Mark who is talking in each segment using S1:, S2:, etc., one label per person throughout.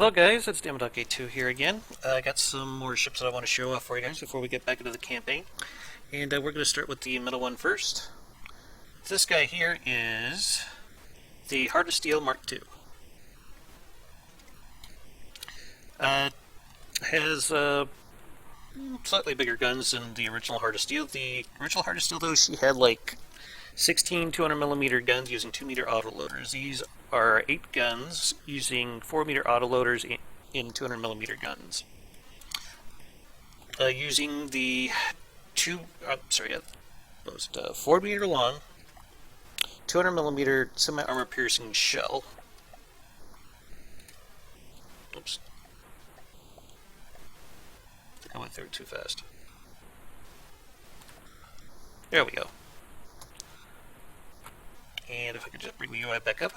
S1: Hello guys, it's Dama.K2 here again. I got some more ships that I want to show off for you guys before we get back into the campaign. And we're going to start with the middle one first. This guy here is the Heart of Steel Mark II. Has slightly bigger guns than the original Heart of Steel. The original Heart of Steel, though, she had like 16 200mm guns using 2-meter autoloaders. These are 8 guns using 4-meter autoloaders in 200mm guns. Using the 4-meter long, 200mm semi-armor piercing shell. Oops. I think I went through it too fast. There we go. And if I could just bring the UI back up.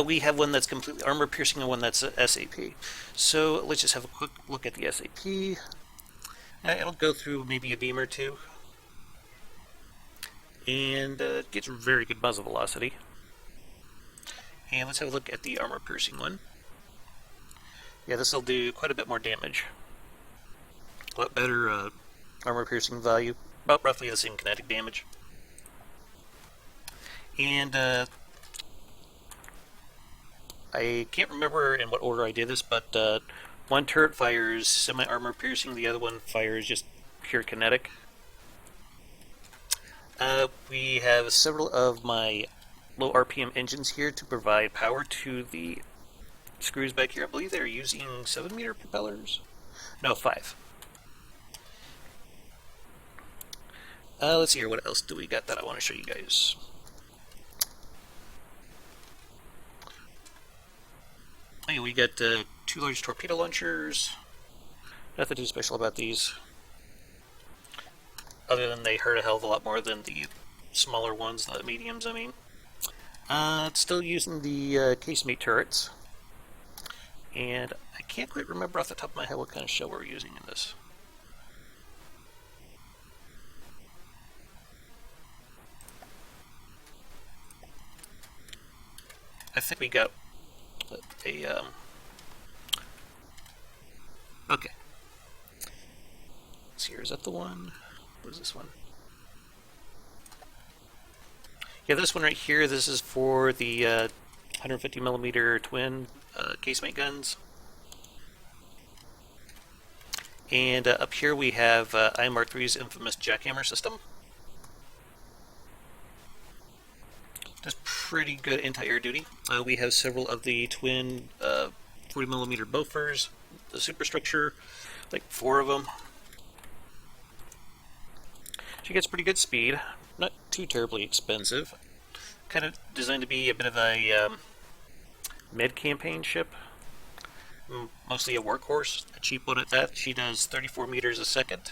S1: We have one that's completely armor piercing and one that's SAP. So let's just have a quick look at the SAP. It'll go through maybe a beam or two. And it gets very good muzzle velocity. And let's have a look at the armor piercing one. Yeah, this will do quite a bit more damage. A lot better armor piercing value. About roughly the same kinetic damage. And I can't remember in what order I did this, but one turret fires semi-armor piercing, the other one fires just pure kinetic. We have several of my low RPM engines here to provide power to the screws back here. I believe they're using 7-meter propellers. No, 5. Let's see here, what else do we got that I want to show you guys? Okay, we got 2 large torpedo launchers. Nothing too special about these, other than they hurt a hell of a lot more than the smaller ones, the mediums, I mean. It's still using the casemate turrets. And I can't quite remember off the top of my head what kind of shell we're using in this. I think we got okay. Let's see here, is that the one? What is this one? Yeah, this one right here, this is for the 150mm twin casemate guns. And up here we have Aiyonmk3's infamous jackhammer system. Does pretty good anti-air duty. We have several of the twin 40mm Bofors, the superstructure, like 4 of them. She gets pretty good speed, not too terribly expensive. Kind of designed to be a bit of a mid-campaign ship. Mostly a workhorse, a cheap one at that. She does 34 meters a second.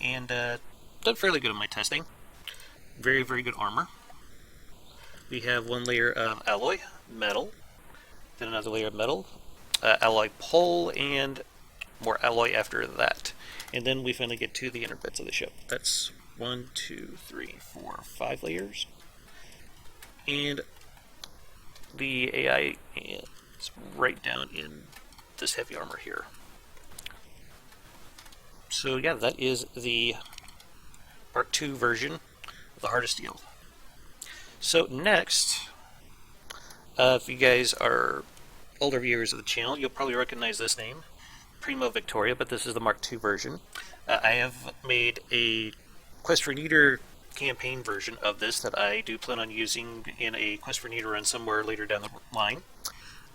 S1: And done fairly good in my testing. Very, very good armor. We have 1 layer of alloy, metal, then another layer of metal, alloy pole, and more alloy after that. And then we finally get to the inner bits of the ship. That's 1, 2, 3, 4, 5 layers. And the AI is right down in this heavy armor here. So yeah, that is the Part II version the Heart of Steel. So next, if you guys are older viewers of the channel, you'll probably recognize this name, Primo Victoria, but this is the Mark II version. I have made a Quest for Neater campaign version of this that I do plan on using in a Quest for Neater run somewhere later down the line.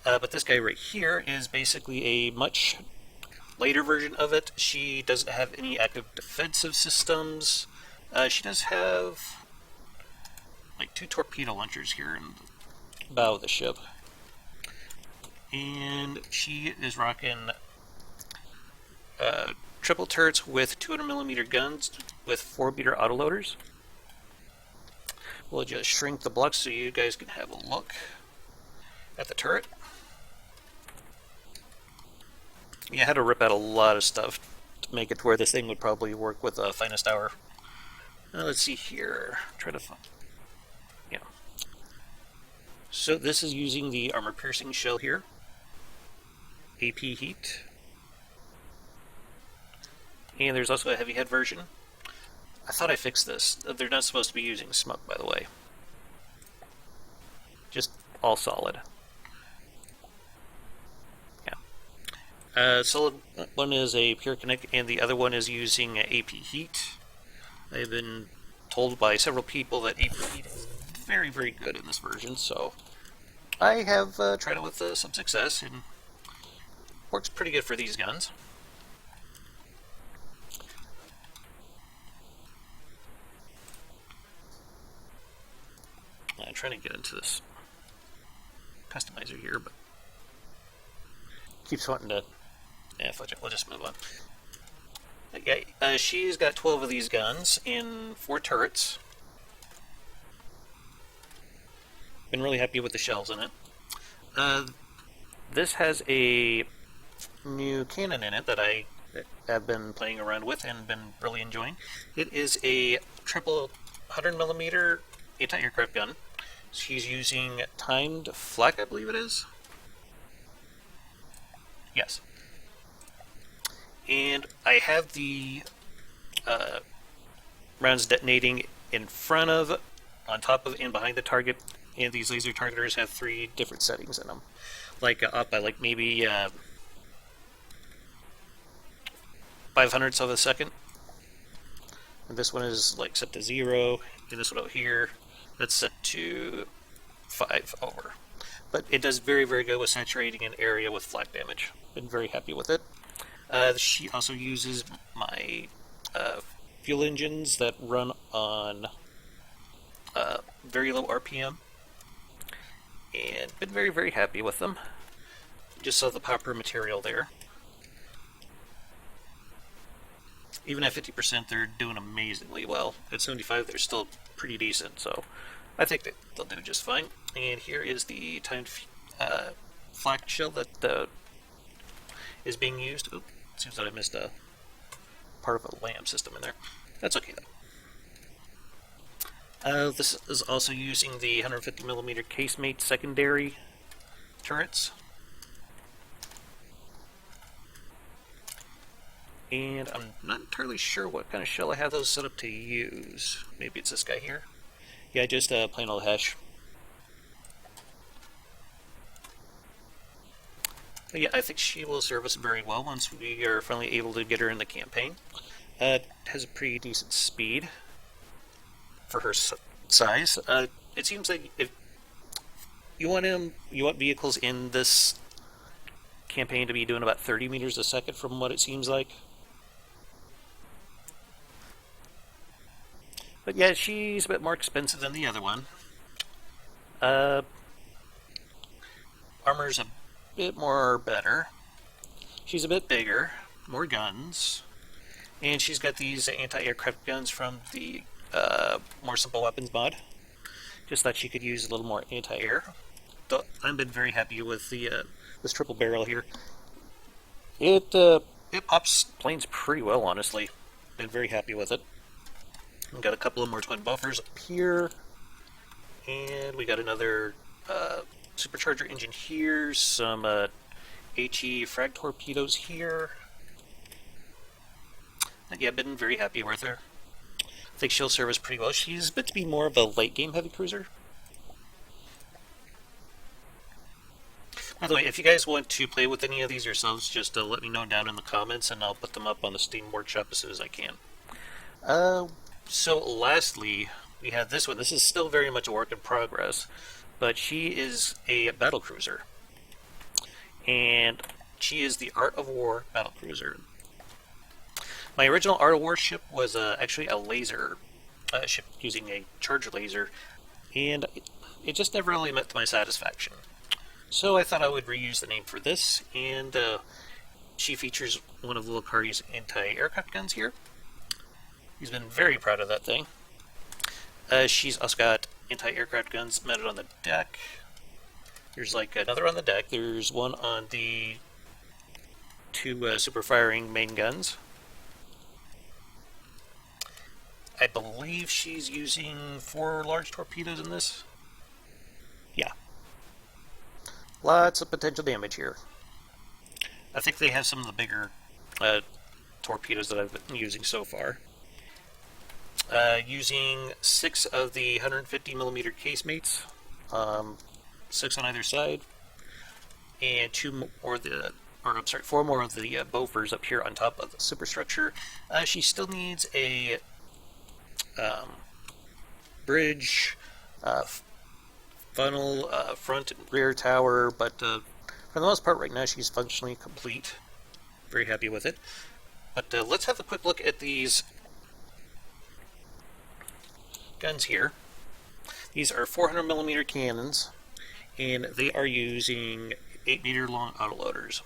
S1: But this guy right here is basically a much later version of it. She doesn't have any active defensive systems. She does have like 2 torpedo launchers here in the bow of the ship. And she is rocking triple turrets with 200mm guns with 4-meter autoloaders. We'll just shrink the blocks so you guys can have a look at the turret. Yeah, I had to rip out a lot of stuff to make it to where this thing would probably work with a finest hour. Let's see here. Try to find. Yeah. So this is using the armor-piercing shell here. AP heat. And there's also a heavy head version. I thought I fixed this. They're not supposed to be using smoke, by the way. Just all solid. Yeah. Solid one is a pure kinetic, and the other one is using AP heat. I've been told by several people that AP heat is very, very good in this version, so I have tried it with some success, and works pretty good for these guns. I'm trying to get into this customizer here, but keeps wanting to. Yeah, we'll just move on. Yeah, she's got 12 of these guns in 4 turrets. Been really happy with the shells in it. This has a new cannon in it that I have been playing around with and been really enjoying. It is a triple 100mm anti-aircraft gun. She's using timed flak, I believe it is. Yes. And I have the rounds detonating in front of, on top of, and behind the target. And these laser targeters have 3 different settings in them. Like up by like maybe 0.05 of a second. And this one is like set to 0. And this one out here, that's set to 5 over. But it does very, very good with saturating an area with flak damage. Been very happy with it. She also uses my fuel engines that run on very low RPM. And been very, very happy with them. Just saw the popper material there. Even at 50%, they're doing amazingly well. At 75, they're still pretty decent, so I think that they'll do just fine. And here is the timed flak shell that is being used. Oop, seems that I missed a part of a lamp system in there. That's okay though. This is also using the 150mm casemate secondary turrets. And I'm not entirely sure what kind of shell I have those set up to use. Maybe it's this guy here. Yeah, just plain old hash. But yeah, I think she will serve us very well once we are finally able to get her in the campaign. Has a pretty decent speed for her size. It seems like if you want vehicles in this campaign to be doing about 30 meters a second, from what it seems like. But yeah, she's a bit more expensive than the other one. Armor's a bit more better. She's a bit bigger, more guns, and she's got these anti-aircraft guns from the more simple weapons mod. Just thought she could use a little more anti-air. I've been very happy with the this triple barrel here. It pops planes pretty well, honestly. Been very happy with it. We've got a couple of more twin buffers up here, and we got another supercharger engine here, some HE frag torpedoes here. And yeah, been very happy with her. I think she'll serve us pretty well. She's meant to be more of a late game heavy cruiser. By the way, if you guys want to play with any of these yourselves, just let me know down in the comments, and I'll put them up on the Steam Workshop as soon as I can. So lastly, we have this one. This is still very much a work in progress, but she is a battle cruiser. And she is the Art of War battle cruiser. My original Art of War ship was actually a laser ship using a charge laser, and it just never really met to my satisfaction. So I thought I would reuse the name for this, and she features one of Lilikari's anti-aircraft guns here. He's been very proud of that thing. She's also got anti-aircraft guns mounted on the deck. There's like another on the deck. There's one on the 2 super firing main guns. I believe she's using 4 large torpedoes in this. Yeah. Lots of potential damage here. I think they have some of the bigger torpedoes that I've been using so far. Using 6 of the 150mm casemates, 6 on either side, and 4 more of the Bofors up here on top of the superstructure. She still needs a bridge, funnel, front and rear tower, but for the most part right now she's functionally complete. Very happy with it. But let's have a quick look at these guns here. These are 400mm cannons, and they are using 8-meter long autoloaders.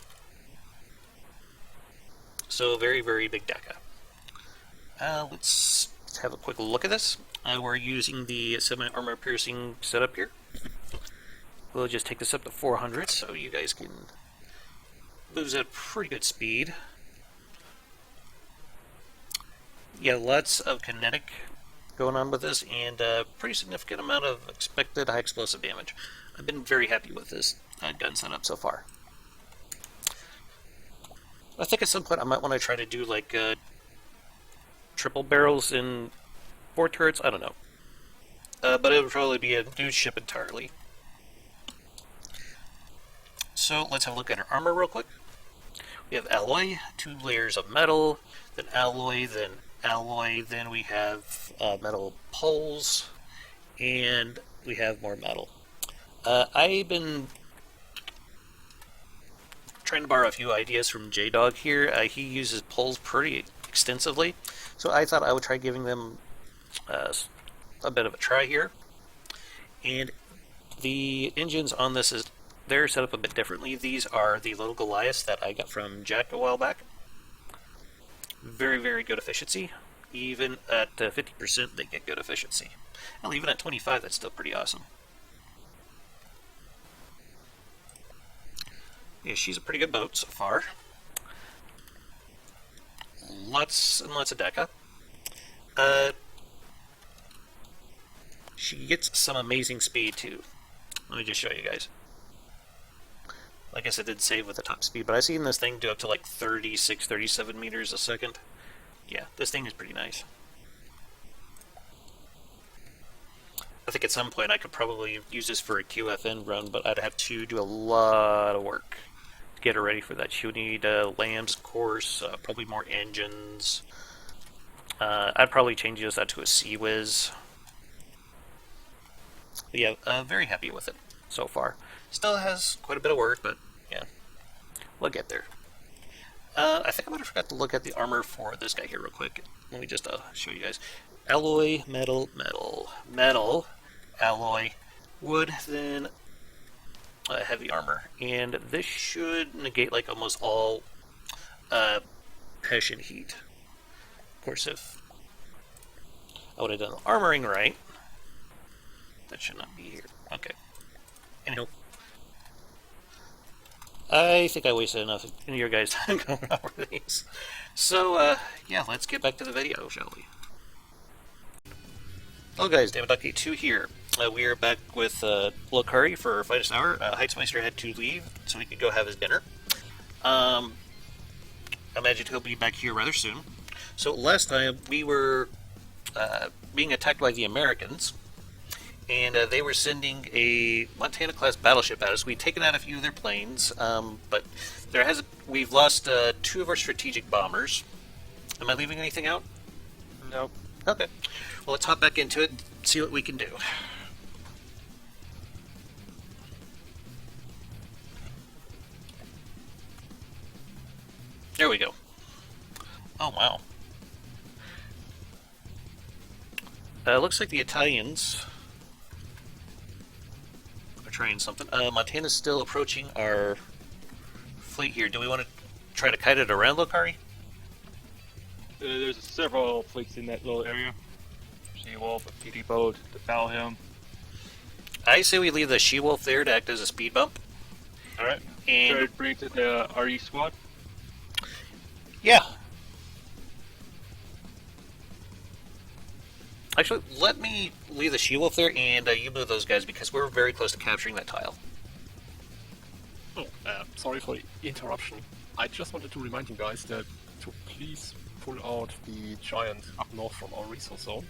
S1: So very, very big deca. Let's have a quick look at this. We're using the semi-armor piercing setup here. We'll just take this up to 400 so you guys can lose at pretty good speed. Yeah, lots of kinetic going on with this, and a pretty significant amount of expected high explosive damage. I've been very happy with this gun setup so far. I think at some point I might want to try to do like triple barrels in 4 turrets. I don't know, but it would probably be a new ship entirely. So let's have a look at our armor real quick. We have alloy, 2 layers of metal, then alloy, then we have metal poles, and we have more metal. I've been trying to borrow a few ideas from J-Dog here. He uses poles pretty extensively, so I thought I would try giving them a bit of a try here. And the engines on this they're set up a bit differently. These are the little Goliaths that I got from Jack a while back. Very, very good efficiency. Even at 50%, they get good efficiency. Hell, even at 25, that's still pretty awesome. Yeah, she's a pretty good boat so far. Lots and lots of deca. She gets some amazing speed, too. Let me just show you guys. I guess I did save with the top speed, but I've seen this thing do up to like 36, 37 meters a second. Yeah, this thing is pretty nice. I think at some point I could probably use this for a QFN run, but I'd have to do a lot of work to get her ready for that. She would need lambs, of course, probably more engines. I'd probably change this out to a Sea Whiz. But yeah, very happy with it so far. Still has quite a bit of work, but yeah, we'll get there. I think I might have forgot to look at the armor for this guy here real quick. Let me just show you guys. Alloy, metal, metal, metal, alloy, wood, then heavy armor. And this should negate like almost all passion heat. Of course, if I would have done the armoring right, that should not be here. Okay. Anyhow, I think I wasted enough of your guys' time going over these. So, yeah, let's get back to the video, shall we? Hello guys, Dama.K2 here. We are back with Lilikari for our finest hour. Heizmeister had to leave so he could go have his dinner. I imagine he'll be back here rather soon. So last time we were being attacked by the Americans, and they were sending a Montana-class battleship at us. We'd taken out a few of their planes, but we've lost 2 of our strategic bombers. Am I leaving anything out?
S2: No.
S1: Okay. Well, let's hop back into it and see what we can do. There we go. Oh, wow. Looks like the Italians are trying something. Montana's still approaching our fleet here. Do we want to try to kite it around, Lilikari?
S2: There's several fleets in that little area. She-Wolf, a PD boat to foul him.
S1: I say we leave the She-Wolf there to act as a speed bump.
S2: Alright.
S1: And
S2: try to bring it to the RE squad.
S1: Yeah. Actually, let me leave the She-Wolf there, and you move those guys, because we're very close to capturing that tile.
S3: Sorry for the interruption. I just wanted to remind you guys that to please pull out the giant up north from our resource zone.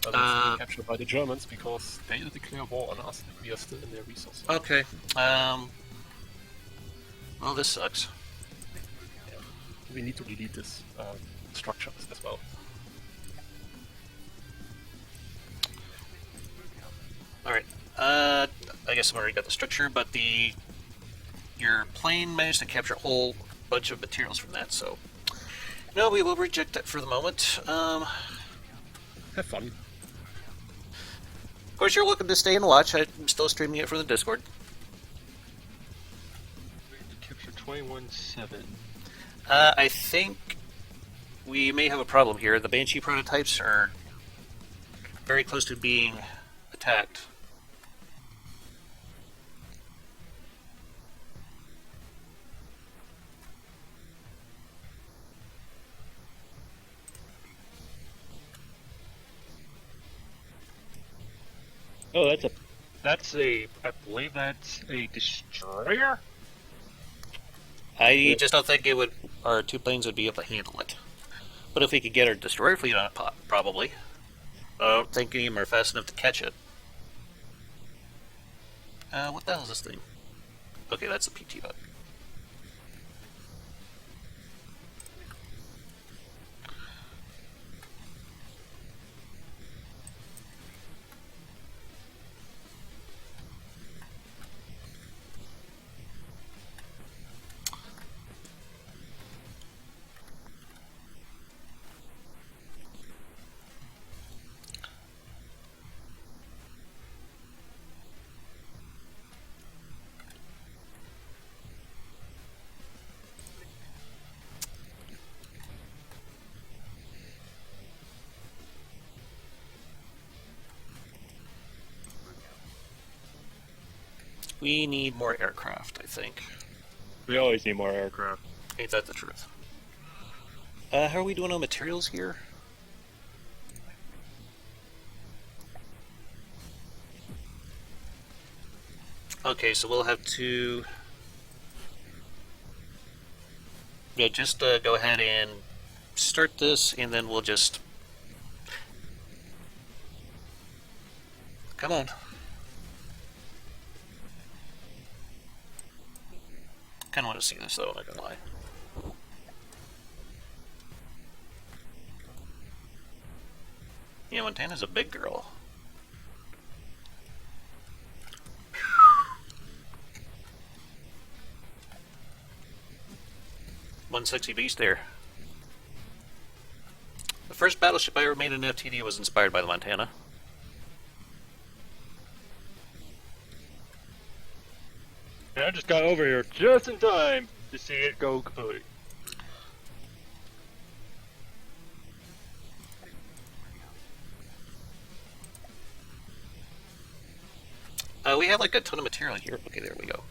S3: That's being captured by the Germans because they declare war on us and we are still in their resource zone.
S1: Okay. Well, this sucks.
S3: Yeah. We need to delete this structures as well.
S1: Alright. I guess I've already got the structure, but your plane managed to capture a whole bunch of materials from that, so no, we will reject that for the moment.
S3: Have fun.
S1: Of course, you're welcome to stay and watch. I'm still streaming it from the Discord.
S2: Capture 21-7.
S1: I think we may have a problem here. The Banshee prototypes are very close to being attacked.
S2: Oh, I believe that's a destroyer?
S1: I just don't think our two planes would be able to handle it. But if we could get our destroyer fleet on it, probably. I don't think any of them are fast enough to catch it. What the hell is this thing? Okay, that's a PT bug. We need more aircraft, I think.
S2: We always need more aircraft.
S1: Ain't that the truth? How are we doing on materials here? Okay, so we'll have to... Yeah, just go ahead and start this, and then we'll just... Come on. Kind of want to see this, though, I'm not gonna lie. Yeah, Montana's a big girl. One sexy beast there. The first battleship I ever made in FTD was inspired by the Montana.
S2: And I just got over here just in time to see it go kaput.
S1: We have like a ton of material here. Okay, there we go.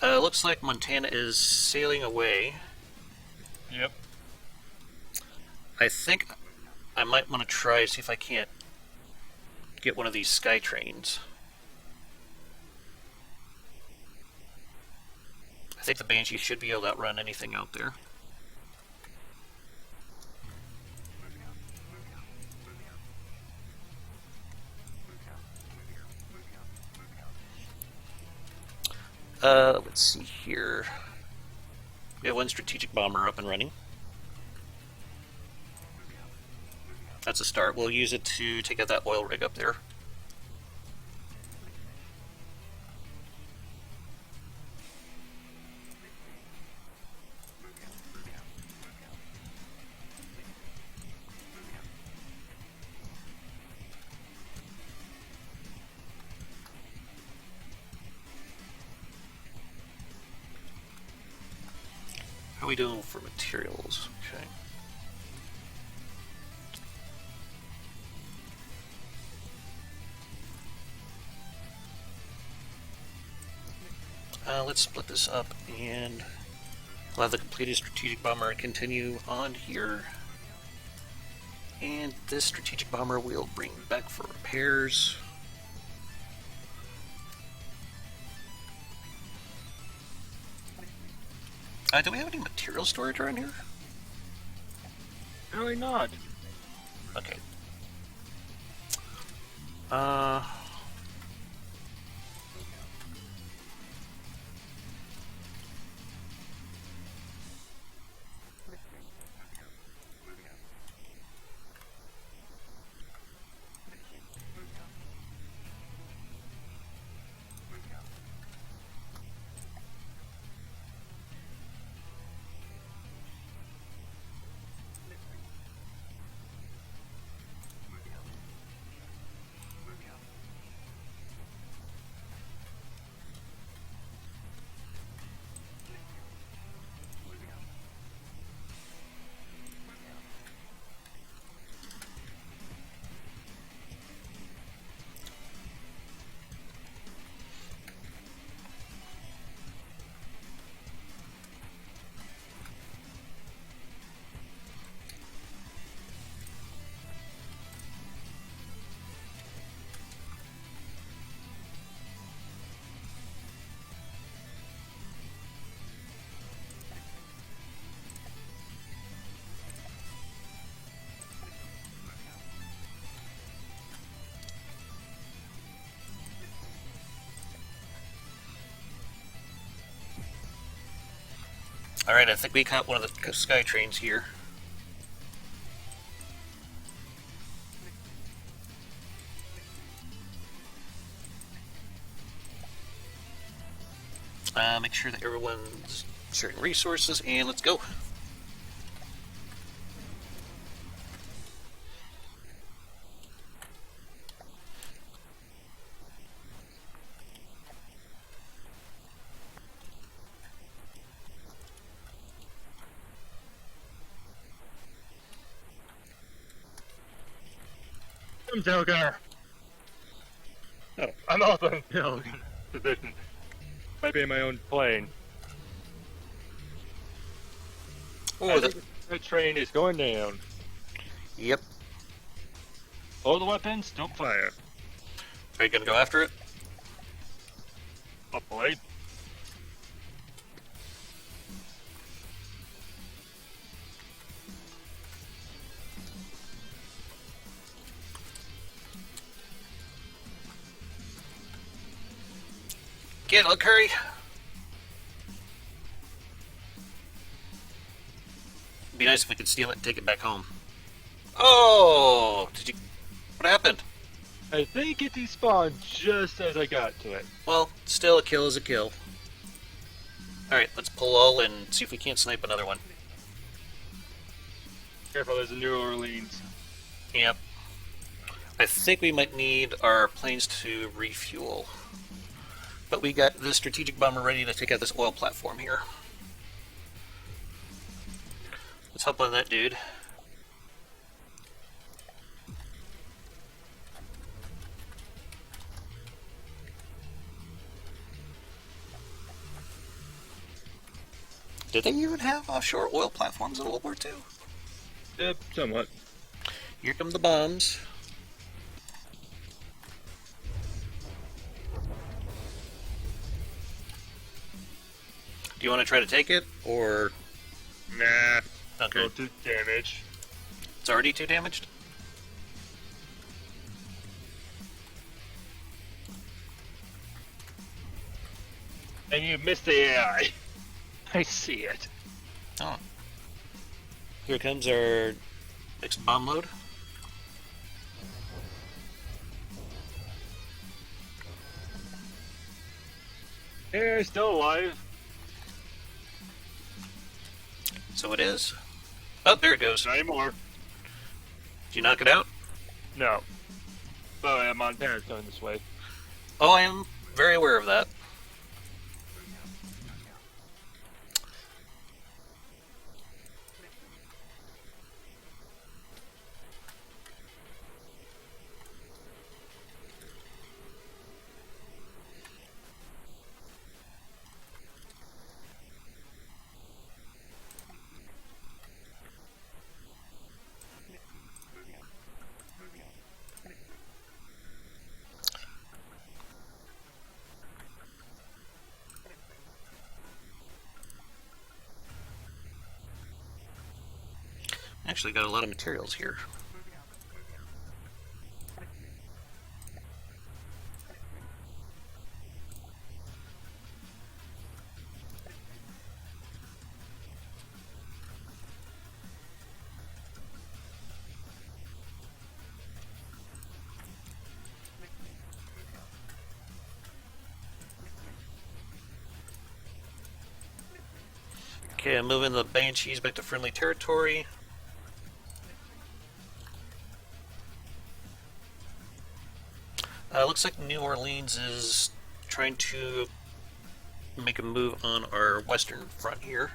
S1: Looks like Montana is sailing away.
S2: Yep.
S1: I think I might want to try see if I can't get one of these sky trains. I think the Banshee should be able to outrun anything out there. Let's see here. We have one strategic bomber up and running. That's a start. We'll use it to take out that oil rig up there. How are we doing for materials? Okay. Let's split this up and we'll have the completed strategic bomber continue on here. And this strategic bomber we'll bring back for repairs. Do we have any material storage around here?
S2: Really not.
S1: Okay. Alright, I think we caught one of the sky trains here. Make sure that everyone's sharing resources, and let's go.
S2: I'm Joker.
S3: Oh.
S2: I'm open. No, position. Might be in my own plane.
S1: Oh,
S2: The train is going down.
S1: Yep.
S2: All the weapons, don't fire.
S1: Are you gonna go after it?
S2: Hopefully.
S1: Get Lilikari. Be nice if we could steal it and take it back home. Oh, did you? What happened?
S2: I think it despawned just as I got to it.
S1: Well, still a kill is a kill. Alright, let's pull all and see if we can't snipe another one.
S2: Careful, there's a New Orleans.
S1: Yep. I think we might need our planes to refuel. But we got the strategic bomber ready to take out this oil platform here. Let's hop on that dude. Did they even have offshore oil platforms in World War II?
S2: Yep, somewhat.
S1: Here come the bombs. Do you want to try to take it, or...
S2: Nah.
S1: Okay.
S2: Go to damage.
S1: It's already too damaged?
S2: And you missed the AI. I see it.
S1: Oh. Here comes our next bomb load.
S2: They're still alive.
S1: So it is. Oh, there it goes.
S2: Not anymore.
S1: Did you knock it out?
S2: No. Oh, yeah, Montana's going this way.
S1: Oh, I am very aware of that. Actually got a lot of materials here. Okay, I'm moving the Banshees back to friendly territory. Looks like New Orleans is trying to make a move on our western front here.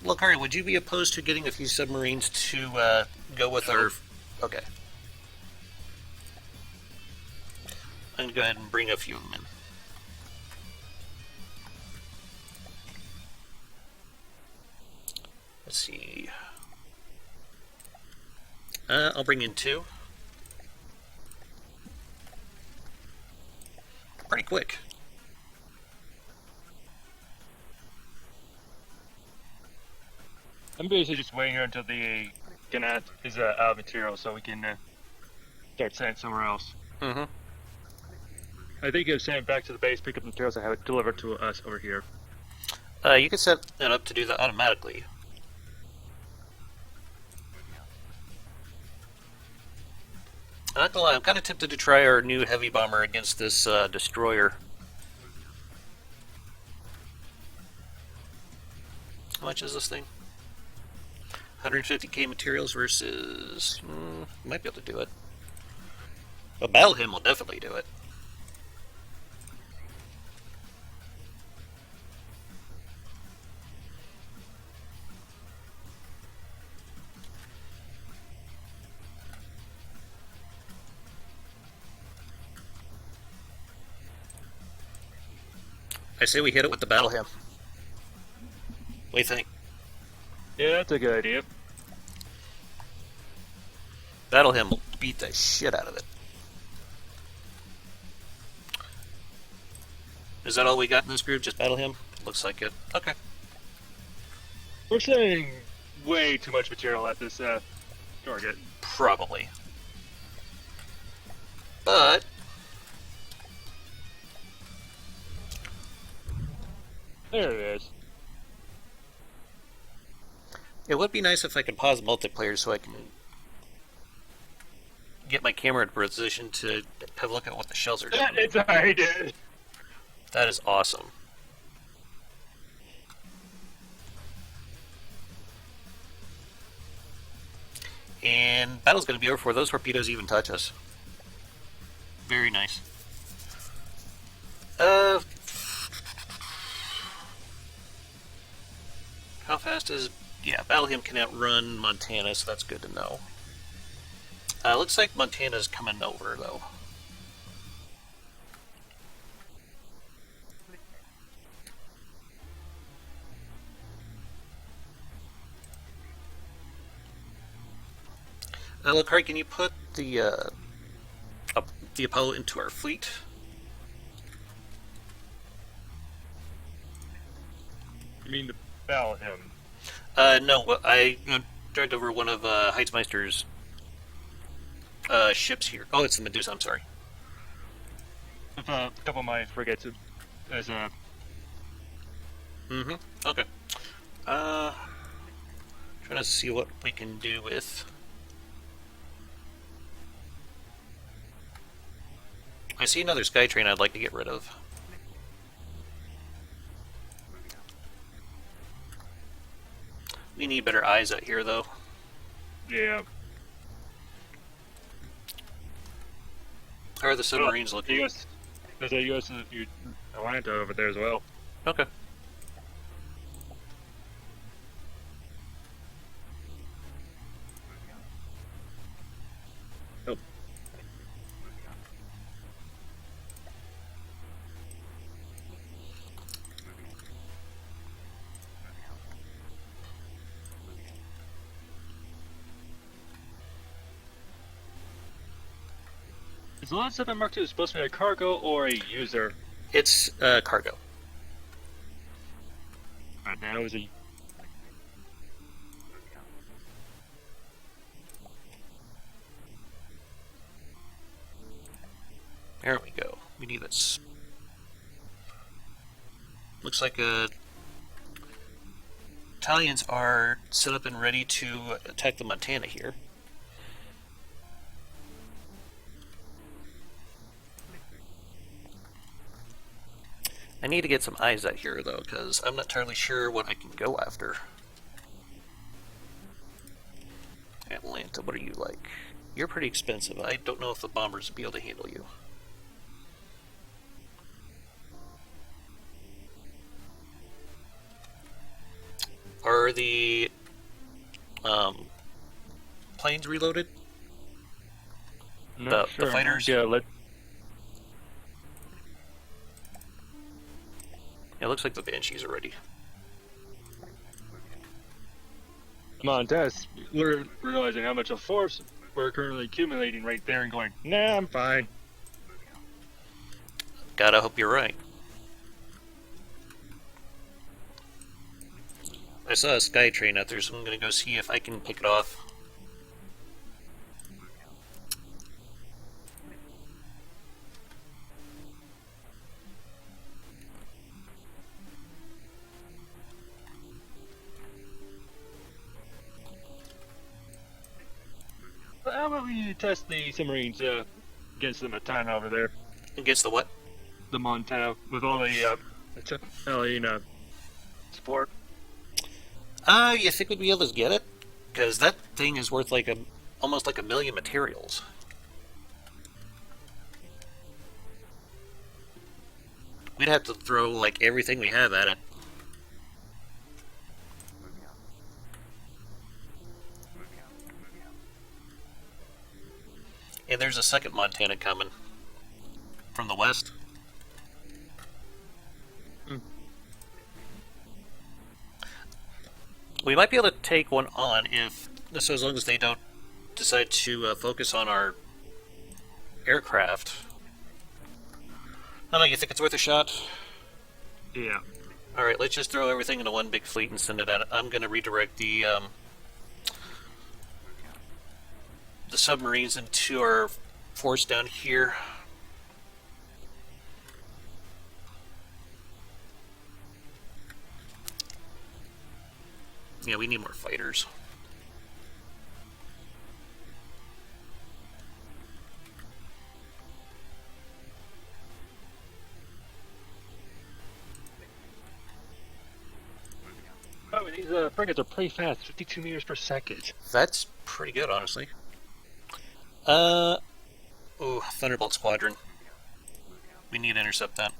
S1: Lilikari, would you be opposed to getting a few submarines to go with our... Okay. I'm going to go ahead and bring a few of them in. Let's see. I'll bring in 2. Pretty quick.
S2: I'm basically just waiting here until the Ganat is out of material so we can start sending somewhere else.
S1: Mm-hmm.
S2: I think you'll send it back to the base, pick up the materials, and have it delivered to us over here.
S1: You can set it up to do that automatically. I'm not gonna lie, I'm kind of tempted to try our new heavy bomber against this destroyer. How much is this thing? 150k materials versus... might be able to do it. But Battle Hymn will definitely do it. I say we hit it with the Battle Hymn. What do you think?
S2: Yeah, that's a good idea.
S1: Battle Hymn will beat the shit out of it. Is that all we got in this group? Just Battle Hymn? Looks like it. Okay.
S2: We're sending way too much material at this target.
S1: Probably. But...
S2: There it is.
S1: it would be nice if I could pause multiplayer so I can get my camera in position to have a look at what the shells are doing.
S2: It's already did.
S1: That is awesome. And battle's going to be over before those torpedoes even touch us. Very nice. How fast is... Yeah, Battle Hymn can outrun Montana, so that's good to know. Looks like Montana's coming over, though. Lilikari, can you put the Apollo into our fleet?
S2: You mean the Battle Hymn?
S1: No, I dragged over one of Heizmeister's ships here. Oh, it's the Medusa, I'm sorry.
S2: A couple of my frigates as a...
S1: Mm-hmm. Okay. Trying to see what we can do with... I see another Skytrain I'd like to get rid of. We need better eyes out here, though.
S2: Yeah.
S1: How are the submarines looking?
S2: There's a US Atlanta over there as well.
S1: Okay.
S2: Oh. Is the Lot 7 Mark II supposed to be a cargo or a user?
S1: It's cargo.
S2: Alright, that was a...
S1: There we go. We need this. Looks like Italians are set up and ready to attack the Montana here. I need to get some eyes out here though, because I'm not entirely sure what I can go after. Atlanta, what are you like? You're pretty expensive. I don't know if the bombers will be able to handle you. Are the planes reloaded?
S2: Not
S1: The
S2: sure.
S1: fighters?
S2: Yeah, let...
S1: Yeah, it looks like the Banshees are ready.
S2: Come on, Des. We're realizing how much of force we're currently accumulating right there and going, nah, I'm fine.
S1: God, I hope you're right. I saw a sky train out there, so I'm gonna go see if I can pick it off.
S2: But how about we test the submarines against the Montana over there?
S1: Against the what?
S2: The Montana, with all the Italian support.
S1: You think we'd be able to get it? Because that thing is worth like almost like 1 million materials. We'd have to throw like everything we have at it. And there's a second Montana coming from the west. We might be able to take one on if, so as long as they don't decide to focus on our aircraft. I don't know, you think it's worth a shot?
S2: Yeah.
S1: Alright, let's just throw everything into one big fleet and send it out. I'm going to redirect the submarines into our force down here. Yeah, we need more fighters.
S2: Oh, these frigates are pretty fast, 52 meters per second.
S1: That's pretty good, honestly. Thunderbolt Squadron. We need to intercept that.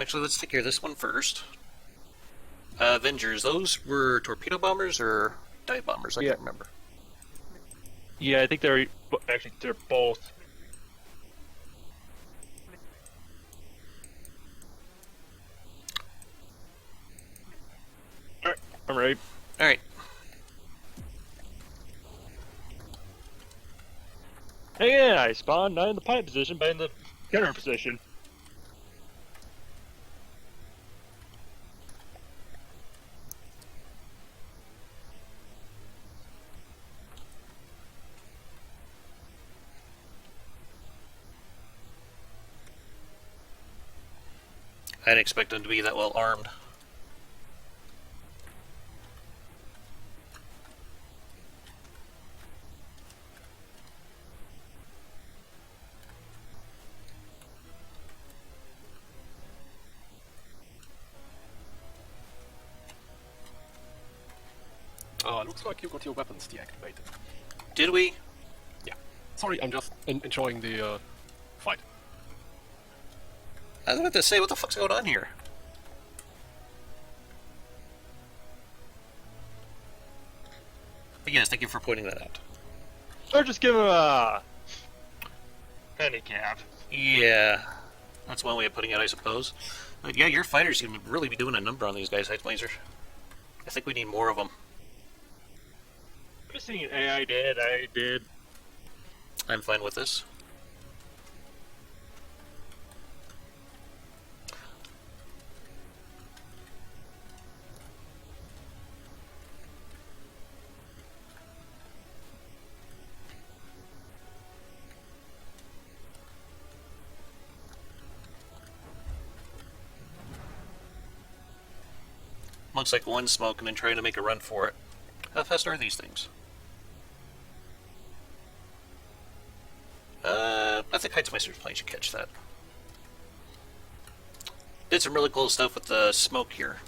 S1: Actually, let's take care of this one first. Avengers, those were torpedo bombers or dive bombers? I can't remember.
S2: Yeah, I think they're both. Alright, I'm ready.
S1: Alright.
S2: Hey, yeah, I spawned not in the pilot position, but in the gunner position.
S1: I didn't expect them to be that well armed.
S3: Looks like you got your weapons deactivated.
S1: Did we?
S3: Yeah. Sorry, I'm just enjoying the fight.
S1: I was about to say, what the fuck's going on here? But yes, thank you for pointing that out.
S2: Or just give him a handicap.
S1: Yeah, that's one way of putting it, I suppose. But yeah, your fighters seem to really be doing a number on these guys, Heizmeister. I think we need more of them.
S2: Just thinking, hey, I did.
S1: I'm fine with this. Looks like one smoke and then trying to make a run for it. How fast are these things? I think Heizmeister's plane should catch that. Did some really cool stuff with the smoke here.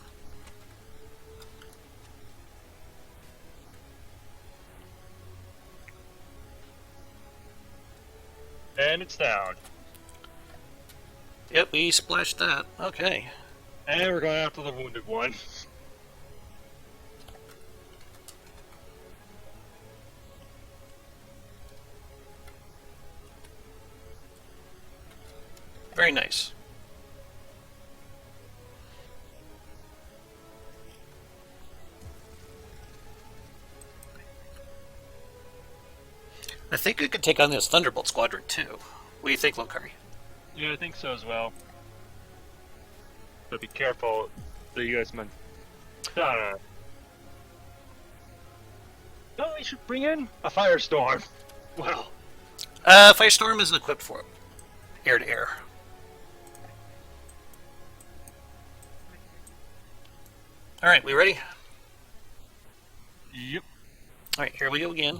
S2: And it's down.
S1: Yep, we splashed that. Okay.
S2: And we're going after the wounded one.
S1: Very nice. I think we could take on this Thunderbolt Squadron too. What do you think, Lilikari?
S2: Yeah, I think so as well. But be careful, the US men. No, we should bring in a firestorm. Well,
S1: Firestorm isn't equipped for it. Air to air. Alright, we ready?
S2: yep.
S1: Alright, here we go again.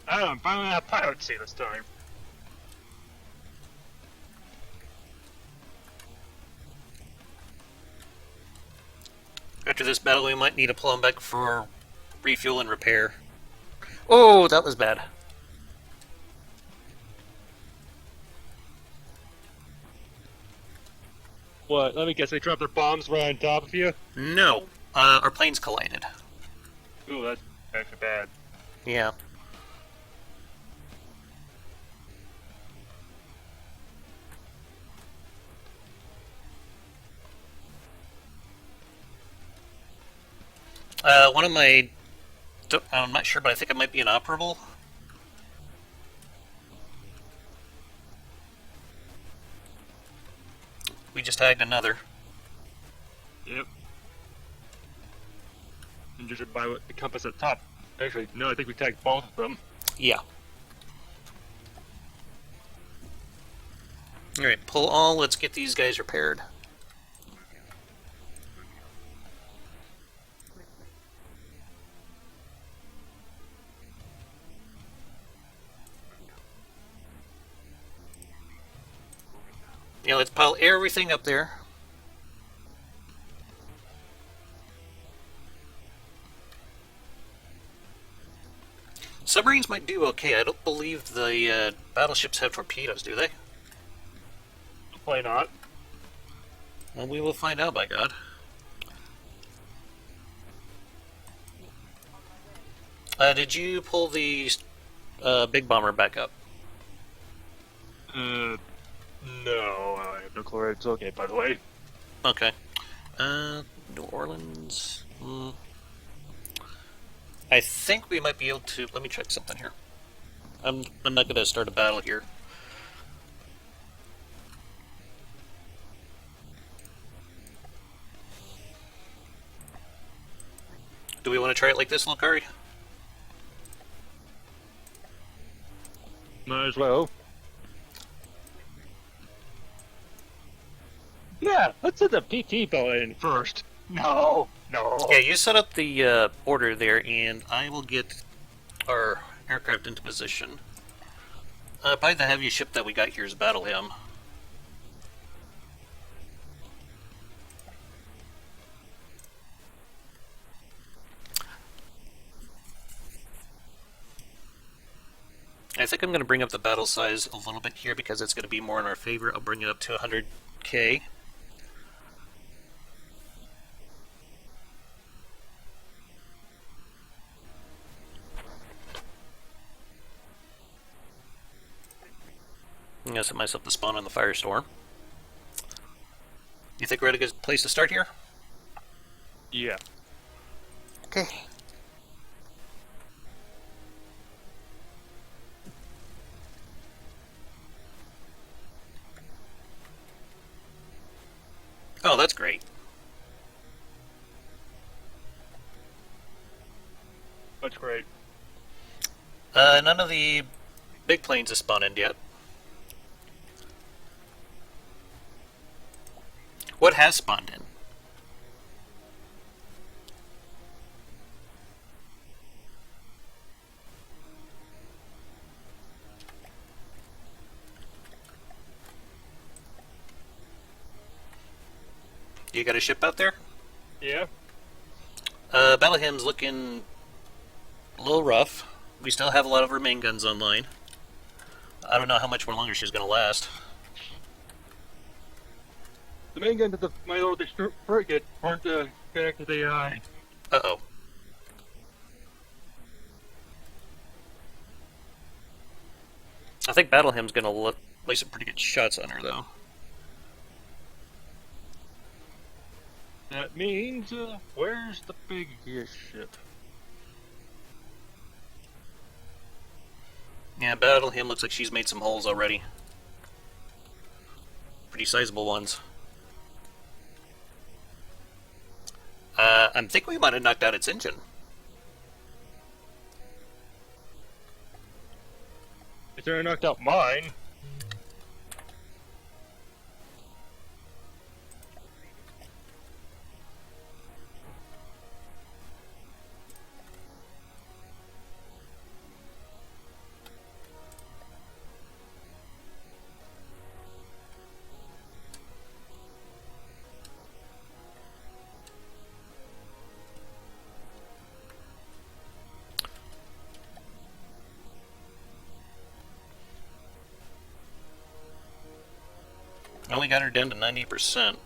S2: I'm finally have piracy this time.
S1: After this battle, we might need to pull them back for refuel and repair. Oh, that was bad.
S2: What? Let me guess, they dropped their bombs right on top of you?
S1: No, our planes collided.
S2: Ooh, that's actually bad.
S1: Yeah. One of my... I'm not sure, but I think it might be inoperable. We just tagged another.
S2: Yep. And just by what the compass at the top. Actually, no, I think we tagged both of them.
S1: Yeah. Alright, pull all. Let's get these guys repaired. Yeah, let's pile everything up there. Submarines might do okay. I don't believe the battleships have torpedoes, do they?
S2: Why not?
S1: Well, we will find out, by God. Did you pull the big bomber back up?
S2: No, I have no clue. It's okay, by the way.
S1: Okay. New Orleans. I think we might be able to. Let me check something here. I'm not going to start a battle here. Do we want to try it like this, Lilikari?
S2: Might as well. Yeah, let's set the PT belt in first. No.
S1: Yeah, you set up the order there, and I will get our aircraft into position. Probably the heaviest ship that we got here is Battle Hymn. I think I'm going to bring up the battle size a little bit here because it's going to be more in our favor. I'll bring it up to 100K. I'm going to set myself to spawn on the Firestorm. You think we're at a good place to start here?
S2: Yeah.
S1: Okay. Oh, that's great.
S2: That's great.
S1: None of the big planes have spawned in yet. What has spawned in? You got a ship out there?
S2: Yeah.
S1: Bellahim's looking a little rough. We still have a lot of her main guns online. I don't know how much more longer she's going to last.
S2: The main gun to my little frigate weren't connected to the AI.
S1: Uh-oh. I think Battlehymn's going to lay some pretty good shots on her, though.
S2: That means, where's the biggest ship?
S1: Yeah, Battlehymn looks like she's made some holes already. Pretty sizable ones. I think we might have knocked out its engine.
S2: It's already knocked out mine.
S1: Only got her down to 90%.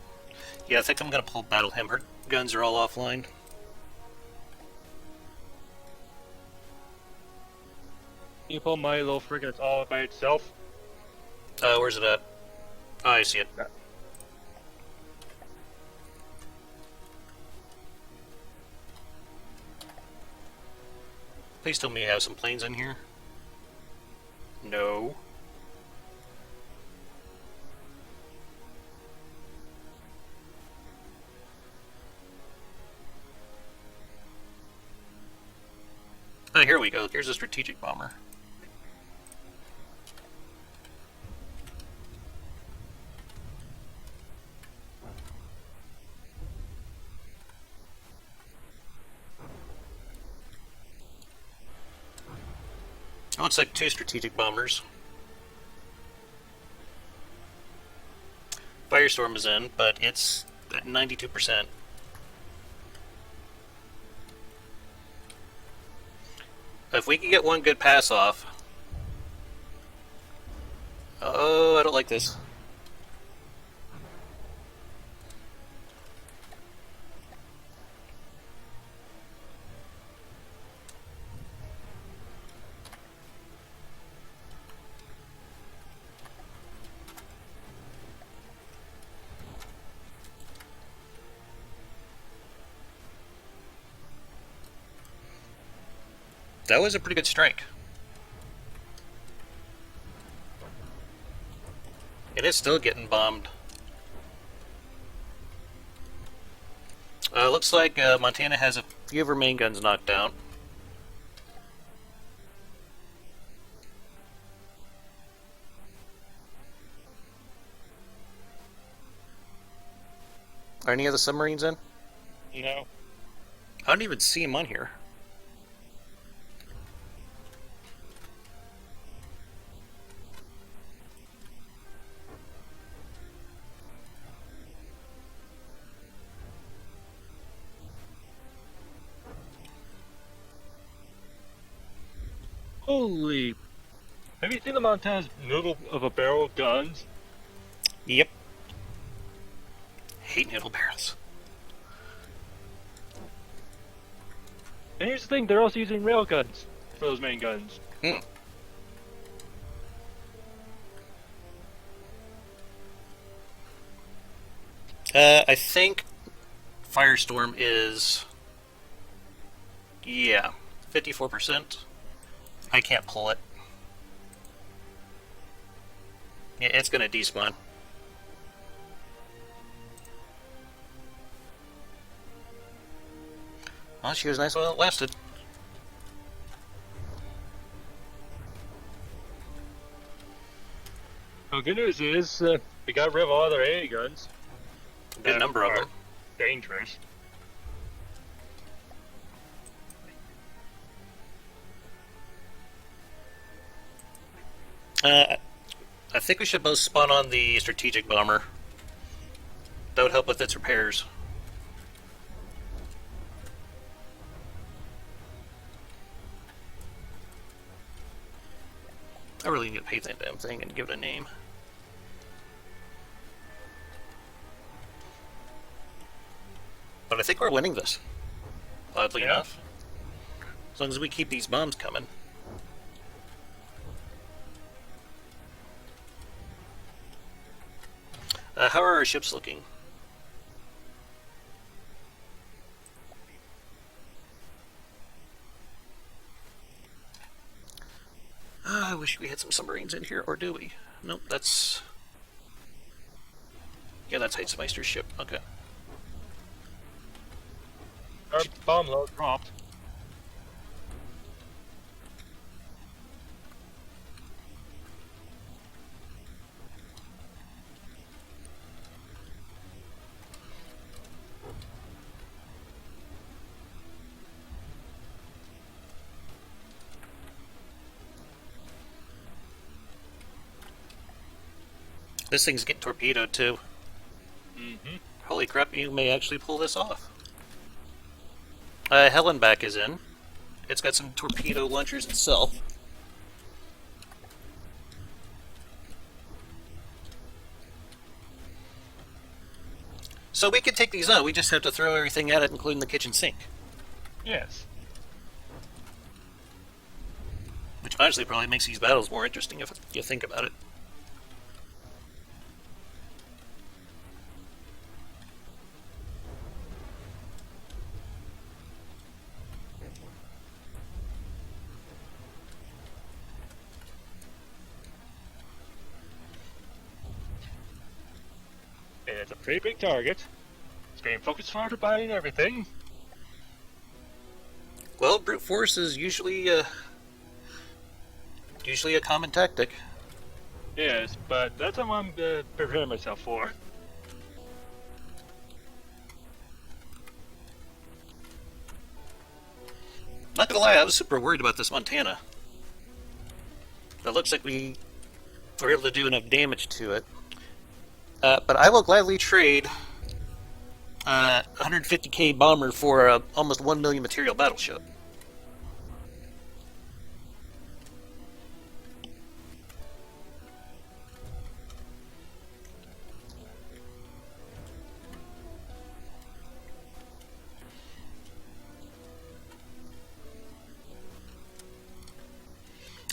S1: Yeah, I think I'm going to pull Battlehymn. Her guns are all offline.
S2: You pull my little frigate, it's all by itself.
S1: Where's it at? Oh, I see it. Please tell me you have some planes in here. No. Oh, here we go. Here's a strategic bomber. It looks like 2 strategic bombers. Firestorm is in, but it's at 92%. If we can get one good pass off... Oh, I don't like this. That was a pretty good strike. And it's still getting bombed. Looks like Montana has a few of her main guns knocked out. Are any of the submarines in?
S2: No.
S1: I don't even see them on here.
S2: Holy. Have you seen the Montana's noodle of a barrel guns?
S1: Yep. Hate noodle barrels.
S2: And here's the thing, they're also using rail guns for those main guns.
S1: Hmm. I think Firestorm is, yeah, 54%. I can't pull it. Yeah, it's going to despawn. Well, she was nice while it lasted.
S2: Well, good news is we got rid of all their AA guns.
S1: Good number of them.
S2: Dangerous.
S1: I think we should both spawn on the strategic bomber. That would help with its repairs. I really need to paint that damn thing and give it a name. But I think we're winning this. Oddly enough. As long as we keep these bombs coming. How are our ships looking? I wish we had some submarines in here, or do we? Nope, that's... Yeah, that's Heizmeister's ship. Okay.
S2: Our bomb load dropped.
S1: This thing's getting torpedoed, too.
S2: Mm-hmm.
S1: Holy crap, you may actually pull this off. Hellenbach is in. It's got some torpedo launchers itself. So we can take these out, we just have to throw everything at it, including the kitchen sink.
S2: Yes.
S1: Which honestly probably makes these battles more interesting if you think about it.
S2: And it's a pretty big target. It's getting focused farther by and everything.
S1: Well, brute force is usually a common tactic.
S2: Yes, but that's what I'm preparing myself for.
S1: Not gonna lie, I was super worried about this Montana. It looks like we were able to do enough damage to it. But I will gladly trade 150k bomber for a almost 1 million material battleship.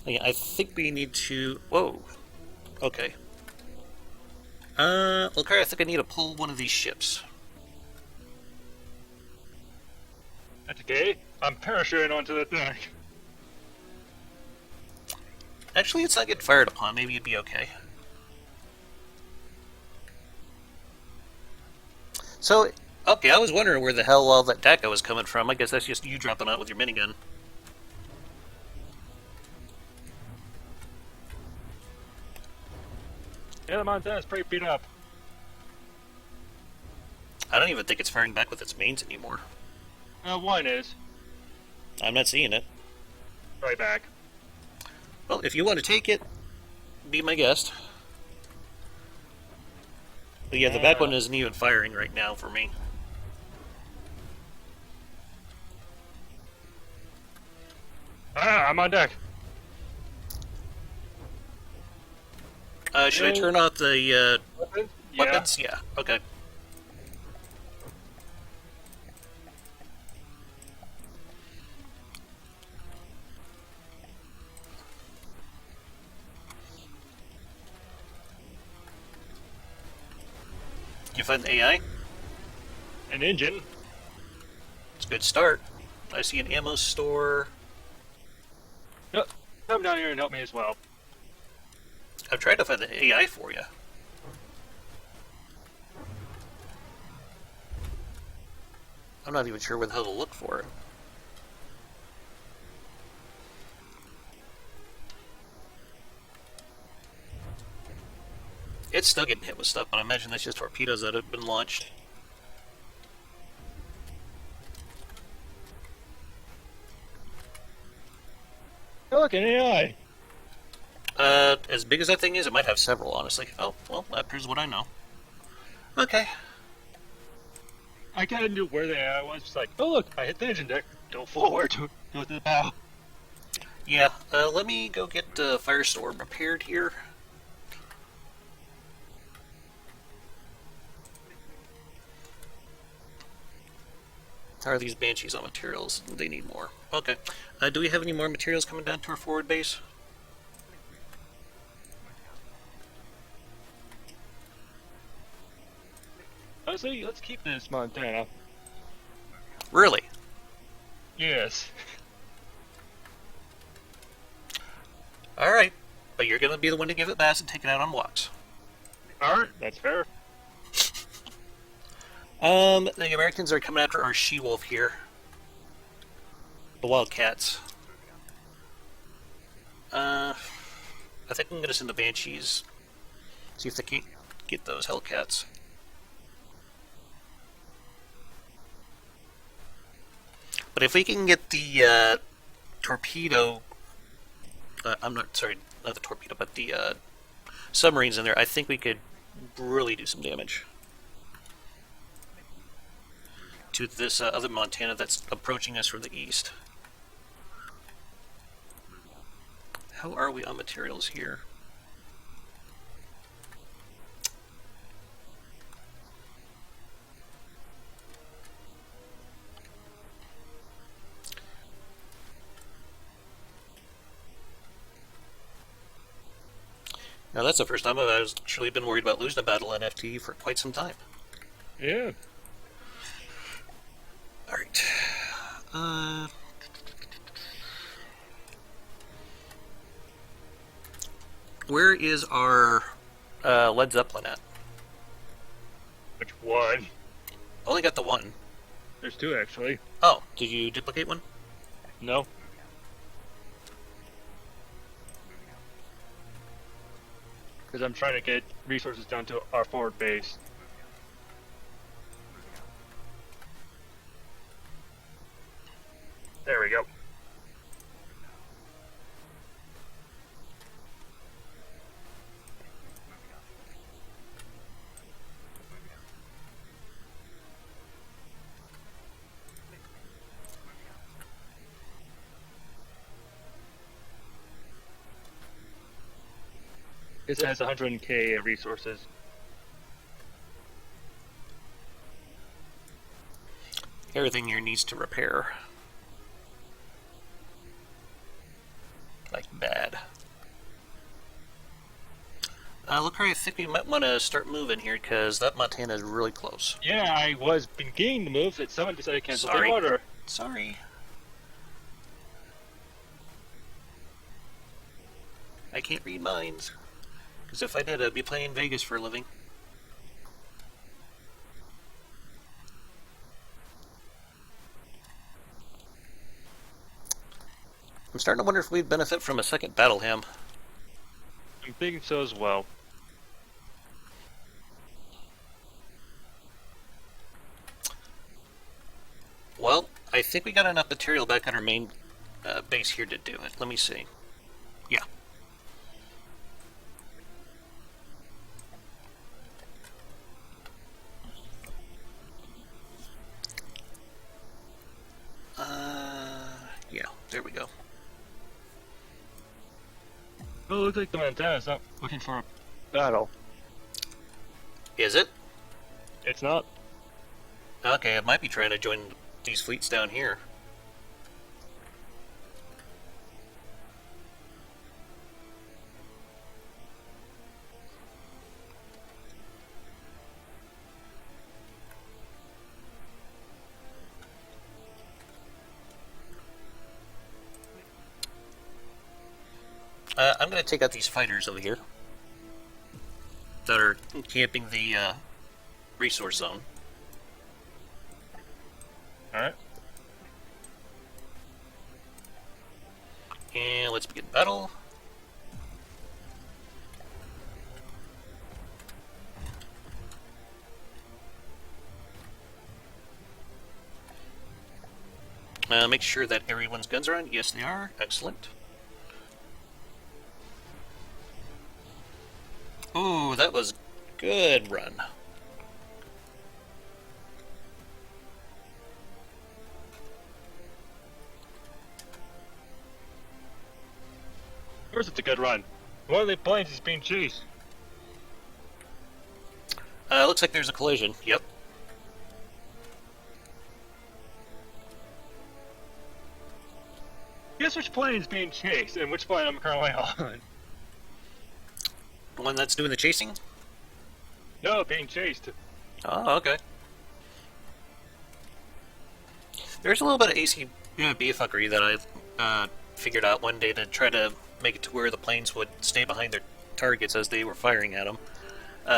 S1: Yeah, I think we need to... Whoa. Okay. Lilikari, I think I need to pull one of these ships.
S2: That's okay. I'm parachuting onto the deck.
S1: Actually, it's not getting fired upon. Maybe you'd be okay. So, okay, I was wondering where the hell all that DACA was coming from. I guess that's just you dropping out with your minigun.
S2: Yeah, the Montana's pretty beat up.
S1: I don't even think it's firing back with its mains anymore.
S2: One is.
S1: I'm not seeing it.
S2: Right back.
S1: Well, if you want to take it, be my guest. But yeah, the back one isn't even firing right now for me.
S2: I'm on deck.
S1: Should I turn off the
S2: Weapons?
S1: weapons? Yeah, okay. You find the AI?
S2: An engine.
S1: It's a good start. I see an ammo store.
S2: Yep. Come down here and help me as well.
S1: I've tried to find the AI for you. I'm not even sure where the hell to look for it. It's still getting hit with stuff, but I imagine that's just torpedoes that have been launched.
S2: Oh, look, an AI.
S1: As big as that thing is, it might have several, honestly. Oh, well, that proves what I know. Okay.
S2: I kind of knew where the AI was. Just like, oh look, I hit the engine deck. Go forward. Go to the bow.
S1: Yeah, let me go get the Firestorm repaired here. How are these Banshees on materials? They need more. Okay. Do we have any more materials coming down to our forward base?
S2: Honestly, let's keep this Montana.
S1: Really?
S2: Yes.
S1: Alright. But you're going to be the one to give it bass and take it out on walks.
S2: Alright, that's fair.
S1: The Americans are coming after our she-wolf here. The Wildcats. I think I'm going to send the Banshees. See if they can get those Hellcats. But if we can get the torpedo... I'm not, sorry, not the torpedo, but the submarines in there, I think we could really do some damage to this other Montana that's approaching us from the east. How are we on materials here? Now that's the first time I've actually been worried about losing a battle in FT for quite some time.
S2: Yeah.
S1: Alright. Where is our Led Zeppelin at?
S2: Which one?
S1: Only got the one.
S2: There's two, actually.
S1: Oh, did you duplicate one?
S2: No. Because I'm trying to get resources down to our forward base. There we go. It has 100k resources.
S1: Everything here needs to repair. Like bad. Lilikari, I think we might want to start moving here because that Montana is really close.
S2: Yeah, I was beginning to move, but someone decided to cancel
S1: Sorry.
S2: the order.
S1: Sorry. I can't read minds. Because if I did, I'd be playing Vegas for a living. I'm starting to wonder if we'd benefit from a second battle hymn.
S2: I'm thinking so as well.
S1: Well, I think we got enough material back on our main base here to do it. Let me see. Yeah. Yeah, there we go.
S2: Well, it looks like the Montana's not looking for a battle.
S1: Is it?
S2: It's not.
S1: Okay, it might be trying to join these fleets down here. I'm going to take out these fighters over here that are camping the resource zone.
S2: Alright.
S1: And let's begin battle. Make sure that everyone's guns are on. Yes, they are. Excellent. Ooh, that was good run.
S2: Of course it's a good run. One of the planes is being chased.
S1: Looks like there's a collision. Yep.
S2: Guess which plane is being chased and which plane I'm currently on?
S1: The one that's doing the chasing?
S2: No, being chased.
S1: Oh, okay. There's a little bit of AC fuckery that I figured out one day to try to make it to where the planes would stay behind their targets as they were firing at them.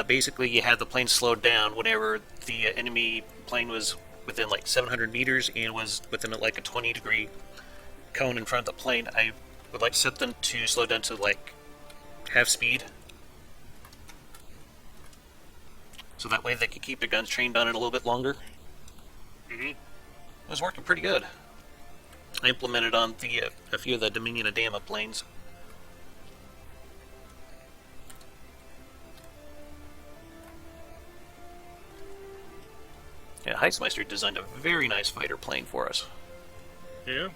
S1: Basically, you had the plane slowed down whenever the enemy plane was within like 700 meters and was within like a 20-degree cone in front of the plane. I would like to set them to slow down to like half speed, so that way they could keep their guns trained on it a little bit longer. It was working pretty good. I implemented on the a few of the Dominion of Dama planes. Yeah, Heizmeister designed a very nice fighter plane for us.
S2: Yeah.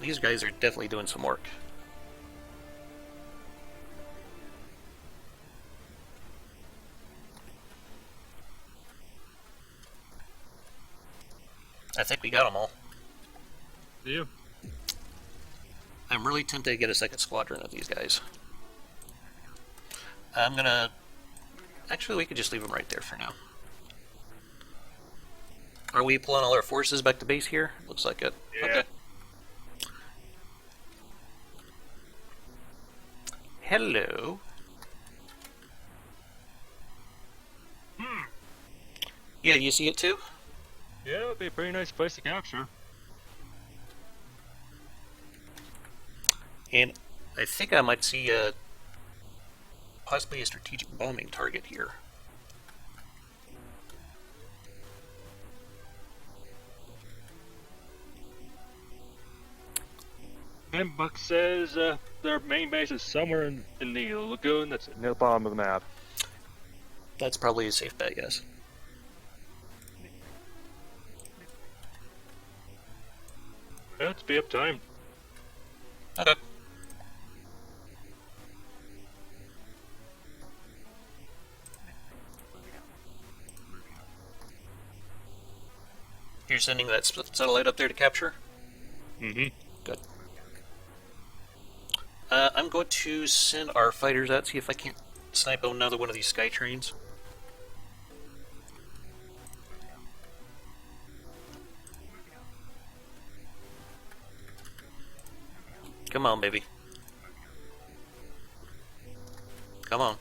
S1: These guys are definitely doing some work. I think we got them all.
S2: Yeah.
S1: I'm really tempted to get a second squadron of these guys. I'm gonna... Actually, we could just leave them right there for now. Are we pulling all our forces back to base here? Looks like it.
S2: Yeah.
S1: Okay. Hello. Yeah, you see it too?
S2: Yeah, it would be a pretty nice place to capture.
S1: And I think I might see possibly a strategic bombing target here.
S2: And Buck says their main base is somewhere in the lagoon that's near the bottom of the map.
S1: That's probably a safe bet, yes.
S2: Yeah, it's be up time.
S1: Okay. You're sending that satellite up there to capture?
S2: Mm-hmm.
S1: Good. I'm going to send our fighters out, see if I can't snipe another one of these sky trains. Come on, baby. Come on.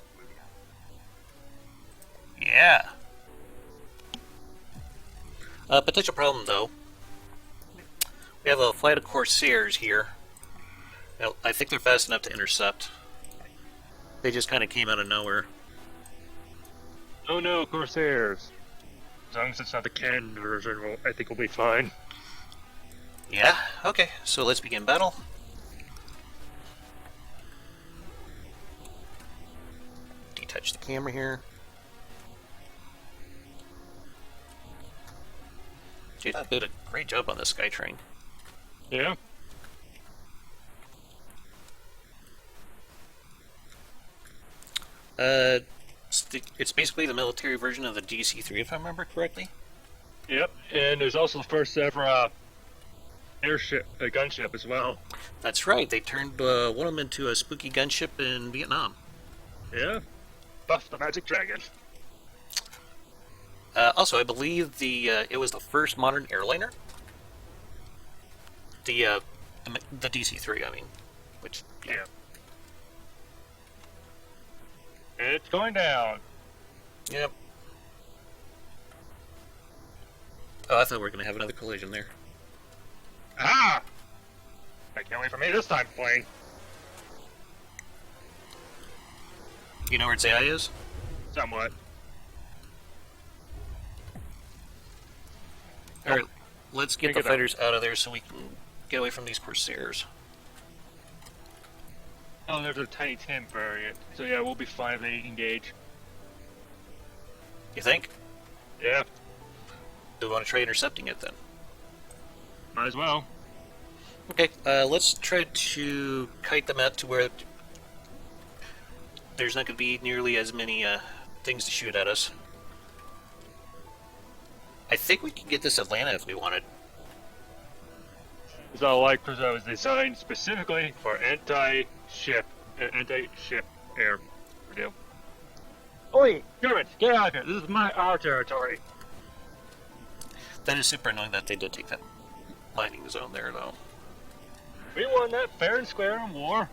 S1: Yeah. Potential problem, though. We have a flight of Corsairs here. Now, I think they're fast enough to intercept. They just kind of came out of nowhere.
S2: Oh no, Corsairs. As long as it's not the canned version, I think we'll be fine.
S1: Yeah? Okay, so let's begin battle. Detach the camera here. Dude, I did a great job on this Skytrain.
S2: Yeah.
S1: It's basically the military version of the DC-3, if I remember correctly.
S2: Yep. And there's also the first ever airship, a gunship as well.
S1: That's right. They turned one of them into a spooky gunship in Vietnam.
S2: Yeah. Buff the Magic Dragon.
S1: Also, I believe it was the first modern airliner. The The DC-3, I mean. Which,
S2: Yeah. It's going down.
S1: yep. Oh, I thought we were going to have another collision there.
S2: Ah! I can't wait for me this time, plane.
S1: You know where its AI is?
S2: Somewhat.
S1: Alright, let's get
S2: Pick
S1: the
S2: it up.
S1: fighters out of there so we can get away from these Corsairs.
S2: Oh, there's a tiny tin variant. So yeah, we'll be fine if they engage.
S1: You think?
S2: Yeah,
S1: Do we want to try intercepting it then?
S2: might as well.
S1: Okay, let's try to kite them out to where there's not going to be nearly as many things to shoot at us. I think we can get this Atlanta if we wanted.
S2: It's all like because I was designed specifically for anti-ship air deal. Oi, Germans, get out of here! This is our territory.
S1: That is super annoying that they did take that mining zone there, though.
S2: We won that fair and square in war.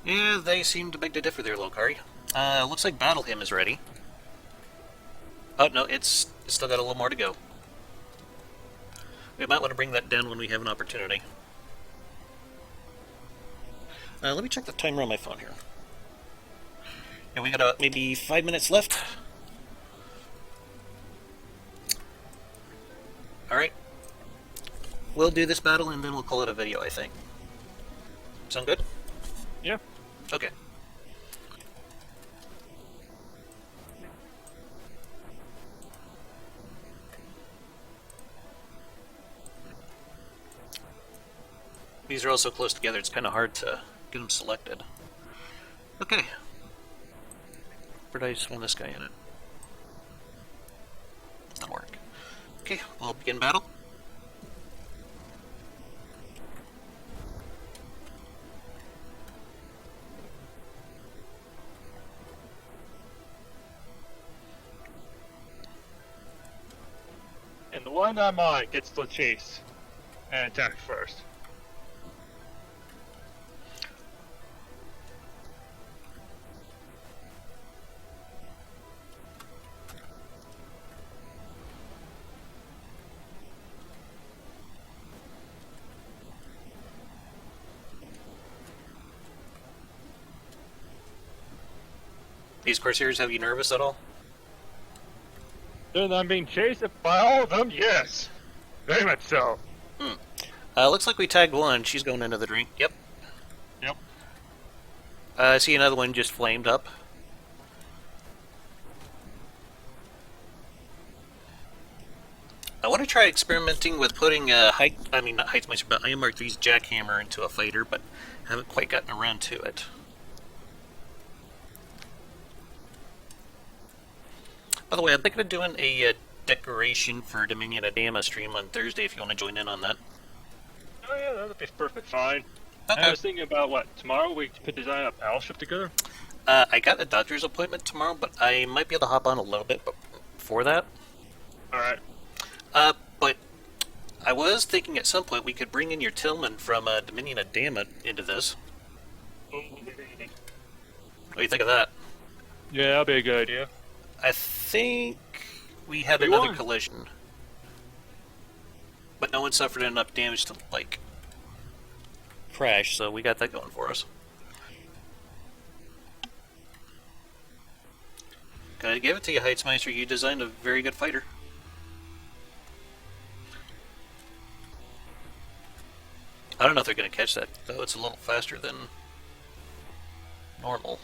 S1: Yeah, they seem to beg to differ there, Lilikari. Looks like Battle Hymn is ready. Oh, no, it's still got a little more to go. We might want to bring that down when we have an opportunity. Let me check the timer on my phone here. Yeah, we got maybe 5 minutes left. Alright. We'll do this battle and then we'll call it a video, I think. Sound good?
S2: Yeah.
S1: Okay. These are all so close together, it's kind of hard to get them selected. Okay. Where did I just want this guy in it? That'll work. Okay, we'll begin battle.
S2: And the one I'm on gets the chase and attack first.
S1: These Corsairs have you nervous at all?
S2: Then I'm being chased by all of them? Yes. Very much so.
S1: Looks like we tagged one. She's going into the drink. Yep.
S2: Yep.
S1: I see another one just flamed up. I want to try experimenting with putting not Heizmeister, but Aiyonmk3's jackhammer into a fighter, but haven't quite gotten around to it. By the way, I'm thinking of doing a decoration for Dominion of Dama stream on Thursday if you want to join in on that.
S2: Oh yeah, that'll be perfect fine.
S1: Okay.
S2: I was thinking about what, tomorrow we could design a battleship together?
S1: I got a doctor's appointment tomorrow, but I might be able to hop on a little bit before that.
S2: Alright.
S1: But I was thinking at some point we could bring in your Tillman from Dominion of Dama into this. What do you think of that?
S2: Yeah, that'll be a good idea.
S1: I think we had
S2: We
S1: another
S2: won.
S1: collision. But no one suffered enough damage to, like, crash, so we got that going for us. Gotta give it to you, Heizmeister. You designed a very good fighter. I don't know if they're gonna catch that, though. It's a little faster than normal.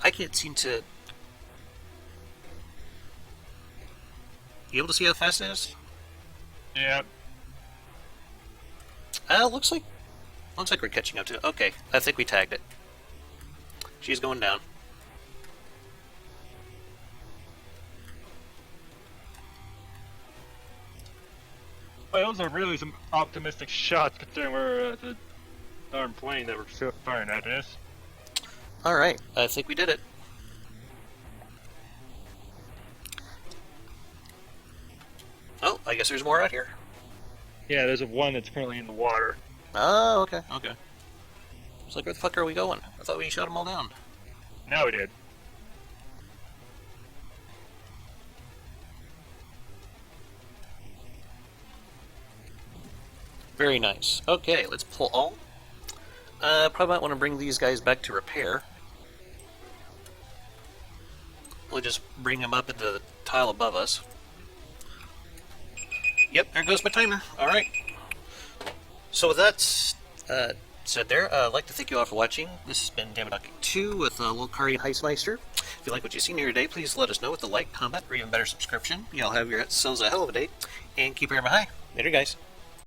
S1: I can't seem to... You able to see how fast it is?
S2: Yeah.
S1: Looks like we're catching up to it. Okay, I think we tagged it. She's going down.
S2: Well, those are really some optimistic shots considering we're the darn plane that we're firing at this.
S1: Alright, I think we did it. Oh, I guess there's more out here.
S2: Yeah, there's one that's currently in the water.
S1: Oh, okay, okay. It's like, where the fuck are we going? I thought we shot them all down.
S2: Now we did.
S1: Very nice. Okay, let's pull all. Probably might want to bring these guys back to repair. We'll just bring them up into the tile above us. Yep, there goes my timer. Alright. So with that said there, I'd like to thank you all for watching. This has been Dama.2 with Lilikari and Heizmeister. If you like what you've seen here today, please let us know with a like, comment, or even better subscription. Y'all have yourselves a hell of a day, and keep your hammer high. Later, guys.